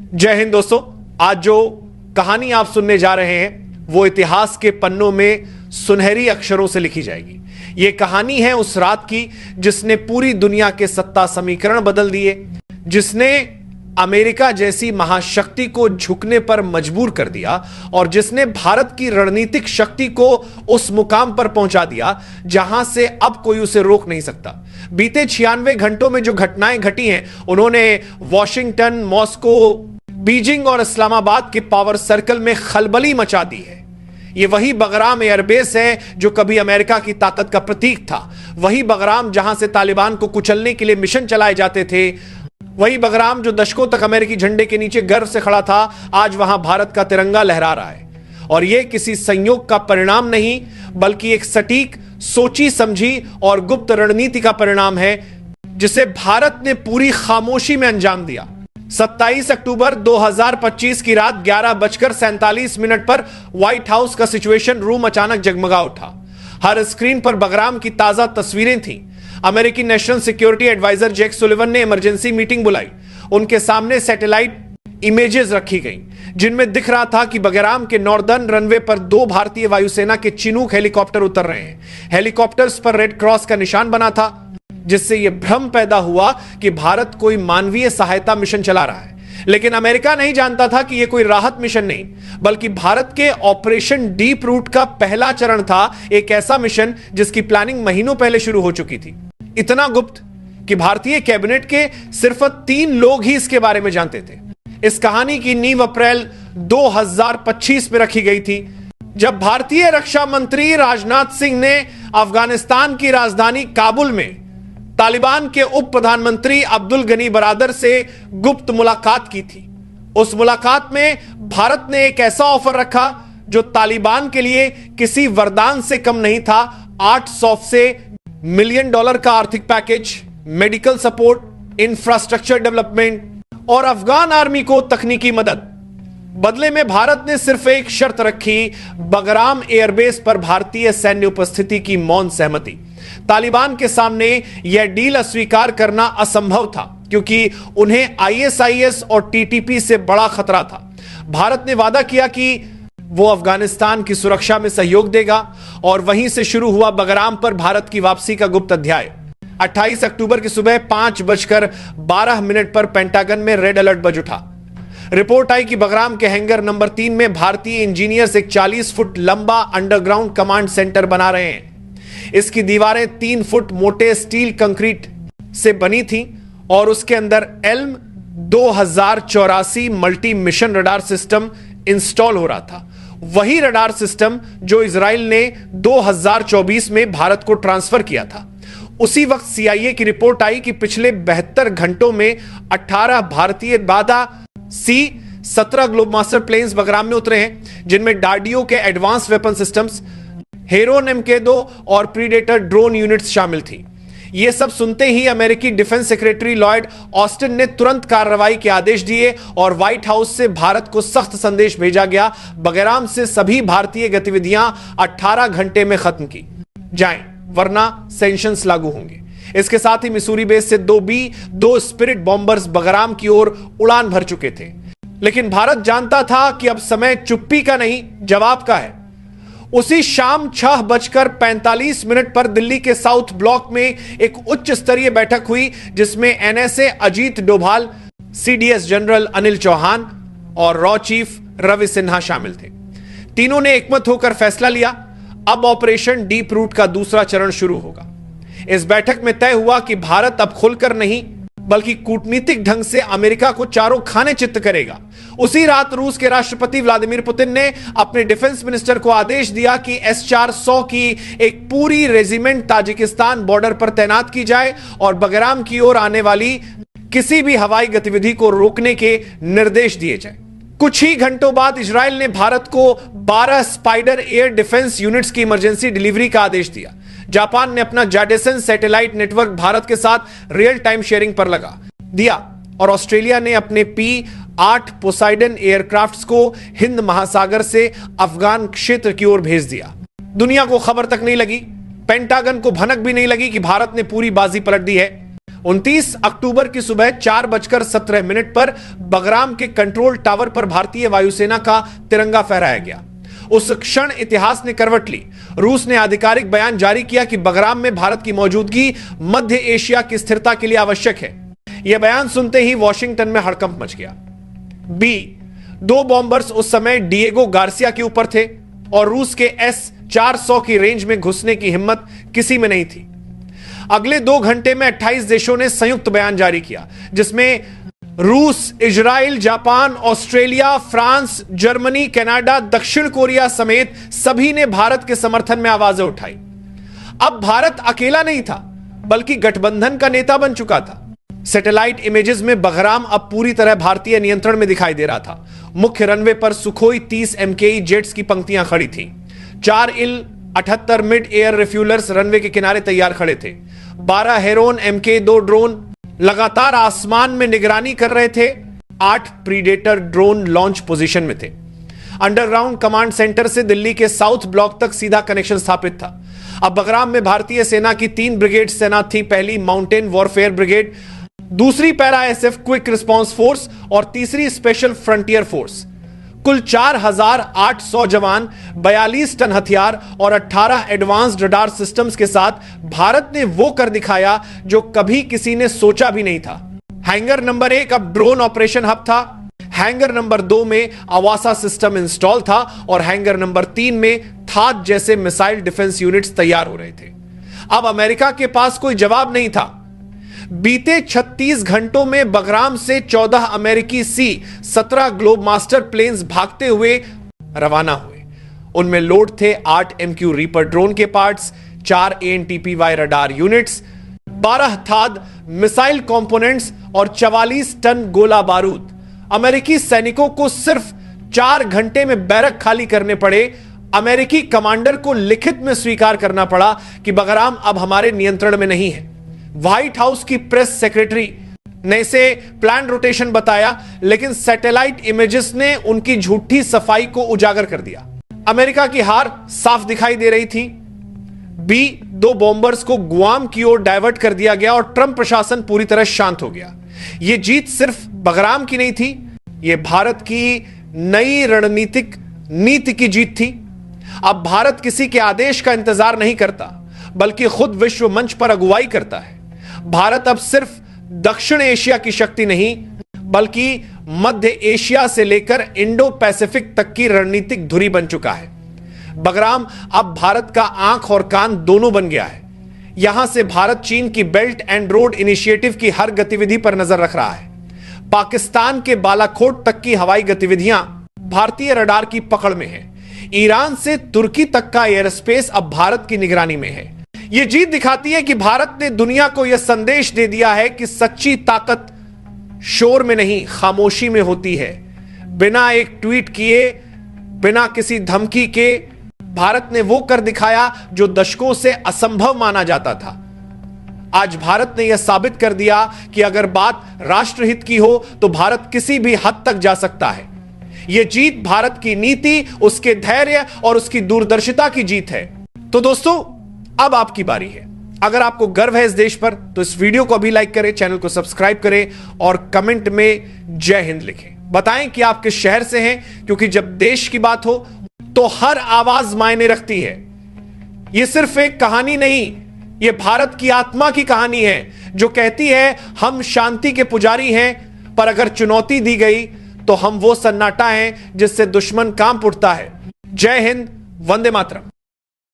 जय हिंद दोस्तों। आज जो कहानी आप सुनने जा रहे हैं वो इतिहास के पन्नों में सुनहरी अक्षरों से लिखी जाएगी। ये कहानी है उस रात की जिसने पूरी दुनिया के सत्ता समीकरण बदल दिए, जिसने अमेरिका जैसी महाशक्ति को झुकने पर मजबूर कर दिया और जिसने भारत की रणनीतिक शक्ति को उस मुकाम पर पहुंचा दिया जहां से अब कोई उसे रोक नहीं सकता। बीते 96 घंटों में जो घटनाएं घटी हैं, उन्होंने वॉशिंगटन, मॉस्को, बीजिंग और इस्लामाबाद के पावर सर्कल में खलबली मचा दी है। ये वही बगराम एयरबेस है जो कभी अमेरिका की ताकत का प्रतीक था, वही बगराम जहां से तालिबान को कुचलने के लिए मिशन चलाए जाते थे, वही बगराम जो दशकों तक अमेरिकी झंडे के नीचे गर्व से खड़ा था, आज वहां भारत का तिरंगा लहरा रहा है। और यह किसी संयोग का परिणाम नहीं, बल्कि एक सटीक, सोची समझी और गुप्त रणनीति का परिणाम है जिसे भारत ने पूरी खामोशी में अंजाम दिया। 27 अक्टूबर 2025 की रात 11:47 पर व्हाइट हाउस का सिचुएशन रूम अचानक जगमगा उठा। हर स्क्रीन पर बगराम की ताजा तस्वीरें थीं। अमेरिकी national security adviser Jake Sullivan ने इमरजेंसी मीटिंग बुलाई। उनके सामने सैटेलाइट इमेजेस रखी गईं, जिनमें दिख रहा था कि बगराम के नॉर्दर्न रनवे पर 2 भारतीय वायुसेना के चिनूक हेलीकॉप्टर उतर रहे हैं। हेलीकॉप्टर्स पर रेड क्रॉस का निशान बना था, जिससे यह भ्रम पैदा हुआ कि भारत कोई मानवीय सहायता मिशन चला रहा है। लेकिन अमेरिका नहीं जानता था कि यह कोई राहत मिशन नहीं, बल्कि भारत के ऑपरेशन डीप रूट का पहला चरण था, एक ऐसा मिशन जिसकी प्लानिंग महीनों पहले शुरू हो चुकी थी। इतना गुप्त कि भारतीय कैबिनेट के सिर्फ 3 लोग ही इसके बारे में जानते थे। इस कहानी की नींव अप्रैल 2025 में रखी गई थी, जब भारतीय रक्षा मंत्री राजनाथ सिंह ने अफगानिस्तान की राजधानी काबुल में तालिबान के उप प्रधानमंत्री अब्दुल गनी बरादर से गुप्त मुलाकात की थी। उस मुलाकात में भारत ने एक ऐसा ऑफर रखा जो तालिबान के लिए किसी वरदान से कम नहीं था। $800 मिलियन का आर्थिक package, medical support, infrastructure development और अफगान आर्मी को तकनीकी मदद। बदले में भारत ने सिर्फ एक शर्त रखी, बगराम एयरबेस पर भारतीय सैन्य उपस्थिति की मौन सहमति। तालिबान के सामने यह डील अस्वीकार करना असंभव था, क्योंकि उन्हें आईएसआईएस और टीटीपी से बड़ा खतरा था। भारत ने वादा किया कि वो अफगानिस्तान की सुरक्षा में सहयोग देगा, और वहीं से शुरू हुआ बगराम पर भारत की वापसी का गुप्त अध्याय। 28 अक्टूबर की सुबह 5:12 पर पेंटागन में रेड अलर्ट बज उठा। रिपोर्ट आई कि बगराम के हैंगर नंबर 3 में भारतीय इंजीनियर्स एक 40 फुट लंबा अंडरग्राउंड कमांड सेंटर बना रहे हैं। इसकी दीवारें 3 फुट मोटे स्टील कंक्रीट से बनी थीं और उसके अंदर Elm 2084 multi mission radar system install हो रहा था। वही रडार सिस्टम जो इजराइल ने 2024 में भारत को ट्रांसफर किया था। उसी वक्त सीआईए की रिपोर्ट आई कि पिछले 72 घंटों में 18 भारतीय बादा C-17 ग्लोबमास्टर प्लेन्स बगराम में उतरे हैं, जिनमें डार्डियो के advance weapon systems, Heron MK2 और प्रीडेटर ड्रोन यूनिट्स शामिल थी। यह सब सुनते ही अमेरिकी डिफेंस सेक्रेटरी लॉयड ऑस्टिन ने तुरंत कार्रवाई के आदेश दिए और व्हाइट हाउस से भारत को सख्त संदेश भेजा गया, बगराम से सभी भारतीय गतिविधियां 18 घंटे में खत्म की जाएं, वरना सैंक्शंस लागू होंगे। इसके साथ ही मिसूरी बेस से 2 स्पिरिट बॉम्बर्स बगराम की ओर उड़ान भर चुके थे। लेकिन भारत जानता था कि अब समय चुप्पी का नहीं, जवाब का है। उसी शाम 6:45 पर दिल्ली के साउथ ब्लॉक में एक उच्च स्तरीय बैठक हुई, जिसमें NSA Ajit Doval, CDS general Anil Chauhan और रॉ चीफ रवि सिन्हा शामिल थे। तीनों ने एकमत होकर फैसला लिया, अब ऑपरेशन डीप रूट का दूसरा चरण शुरू होगा। इस बैठक में तय हुआ कि भारत अब खुलकर नहीं, बल्कि कूटनीतिक ढंग से अमेरिका को चारों खाने चित्त करेगा। उसी रात रूस के राष्ट्रपति व्लादिमीर पुतिन ने अपने डिफेंस मिनिस्टर को आदेश दिया कि S-400 की एक पूरी रेजिमेंट ताजिकिस्तान बॉर्डर पर तैनात की जाए और बगराम की ओर आने वाली किसी भी हवाई गतिविधि को रोकने के निर्देश दिए जाए। कुछ ही घंटों बाद इजराइल ने भारत को 12 स्पाइडर एयर डिफेंस यूनिट्स की इमरजेंसी डिलीवरी का आदेश दिया। जापान ने अपना जाडेसन सैटेलाइट नेटवर्क भारत के साथ रियल टाइम शेयरिंग पर लगा दिया और ऑस्ट्रेलिया ने अपने P-8 पोसाइडन एयरक्राफ्ट्स को हिंद महासागर से अफगान क्षेत्र की ओर भेज दिया। दुनिया को खबर तक नहीं लगी, पेंटागन को भनक भी नहीं लगी कि भारत ने पूरी बाजी पलट दी है। 29 अक्टूबर की सुबह 4:17 पर बगराम के कंट्रोल टावर पर भारतीय वायुसेना का तिरंगा फहराया गया। उस क्षण इतिहास ने करवट ली। रूस ने आधिकारिक बयान जारी किया कि बगराम में भारत की मौजूदगी मध्य एशिया की स्थिरता के लिए आवश्यक है। यह बयान सुनते ही वॉशिंगटन में हड़कंप मच गया। बी, 2 बॉम्बर्स उस समय डिएगो गार्सिया के ऊपर थे और रूस के S-400 की रेंज में घुसने की हिम्मत किसी में नहीं थी। अगले 2 घंटे में 28 देशों ने संयुक्त बयान जारी किया, जिसमें रूस, Israel, Japan, Australia, France, Germany, Canada, दक्षिण कोरिया समेत सभी ने भारत के समर्थन में आवाजें उठाई। अब भारत अकेला नहीं था, बल्कि गठबंधन का नेता बन चुका था। सैटेलाइट इमेजेस में बगराम अब पूरी तरह भारतीय नियंत्रण में दिखाई दे रहा था। मुख्य रनवे पर सुखोई 30 MKE जेट्स की पंक्तियां खड़ी थीं। 4 Il-78 मिड एयर रिफ्यूलर्स रनवे के किनारे तैयार खड़े थे। 12 हेरोन MK2 ड्रोन लगातार आसमान में निगरानी कर रहे थे। 8 प्रीडेटर ड्रोन लॉन्च पोजीशन में थे। अंडरग्राउंड कमांड सेंटर से दिल्ली के साउथ ब्लॉक तक सीधा कनेक्शन स्थापित था। अब बगराम में भारतीय सेना की 3 ब्रिगेड तैनात थी। पहली माउंटेन वॉरफेयर ब्रिगेड, दूसरी para SF quick response force और तीसरी स्पेशल फ्रंटियर फोर्स। कुल 4,800 जवान, 42 टन हथियार और 18 एडवांस्ड रडार सिस्टम्स के साथ भारत ने वो कर दिखाया जो कभी किसी ने सोचा भी नहीं था। हैंगर नंबर 1 अब ड्रोन ऑपरेशन हब था। हैंगर नंबर 2 में आवासा सिस्टम इंस्टॉल था और हैंगर नंबर 3 में थाद जैसे मिसाइल डिफेंस यूनिट्स तैयार हो रहे थे। अब अमेरिका के पास कोई जवाब नहीं था। बीते 36 घंटों में बगराम से 14 अमेरिकी C-17 ग्लोब मास्टर प्लेन्स भागते हुए रवाना हुए। उनमें लोड थे 8 MQ रीपर ड्रोन के पार्ट्स, 4 ANTPY रडार यूनिट्स, 12 थाद मिसाइल कंपोनेंट्स और 44 टन गोला बारूद। अमेरिकी सैनिकों को सिर्फ 4 घंटे में बैरक खाली करने पड़े। अमेरिकी कमांडर को लिखित में स्वीकार करना पड़ा कि बगराम अब हमारे नियंत्रण में नहीं है। व्हाइट हाउस की प्रेस सेक्रेटरी ने इसे प्लान रोटेशन बताया, लेकिन सैटेलाइट इमेजेस ने उनकी झूठी सफाई को उजागर कर दिया। अमेरिका की हार साफ दिखाई दे रही थी। बी, 2 बॉम्बर्स को गुआम की ओर डायवर्ट कर दिया गया और ट्रंप प्रशासन पूरी तरह शांत हो गया। यह जीत सिर्फ बगराम की नहीं थी, यह भारत की नई रणनीतिक नीति की जीत थी। अब भारत किसी के आदेश का इंतजार नहीं करता, बल्कि खुद विश्व मंच पर अगुवाई करता है। भारत अब सिर्फ दक्षिण एशिया की शक्ति नहीं, बल्कि मध्य एशिया से लेकर इंडो पैसिफिक तक की रणनीतिक धुरी बन चुका है। बगराम अब भारत का आंख और कान दोनों बन गया है। यहां से भारत चीन की बेल्ट एंड रोड इनिशिएटिव की हर गतिविधि पर नजर रख रहा है। पाकिस्तान के बालाकोट तक की हवाई गतिविधियां भारतीय रडार की पकड़ में है। ईरान से तुर्की तक का एयर स्पेस अब भारत की निगरानी में है। यह जीत दिखाती है कि भारत ने दुनिया को यह संदेश दे दिया है कि सच्ची ताकत शोर में नहीं, खामोशी में होती है। बिना एक ट्वीट किए, बिना किसी धमकी के भारत ने वो कर दिखाया जो दशकों से असंभव माना जाता था। आज भारत ने यह साबित कर दिया कि अगर बात राष्ट्रहित की हो तो भारत किसी भी हद तक जा सकता है। यह जीत भारत की नीति, उसके धैर्य और उसकी दूरदर्शिता की जीत है। तो दोस्तों, अब आपकी बारी है। अगर आपको गर्व है इस देश पर तो इस वीडियो को अभी लाइक करें, चैनल को सब्सक्राइब करें और कमेंट में जय हिंद लिखें। बताएं कि आप किस शहर से हैं, क्योंकि जब देश की बात हो तो हर आवाज मायने रखती है। यह सिर्फ एक कहानी नहीं, यह भारत की आत्मा की कहानी है, जो कहती है हम शांति के पुजारी हैं, पर अगर चुनौती दी गई तो हम वो सन्नाटा हैं जिससे दुश्मन कांप उठता है। जय हिंद, वंदे मातरम।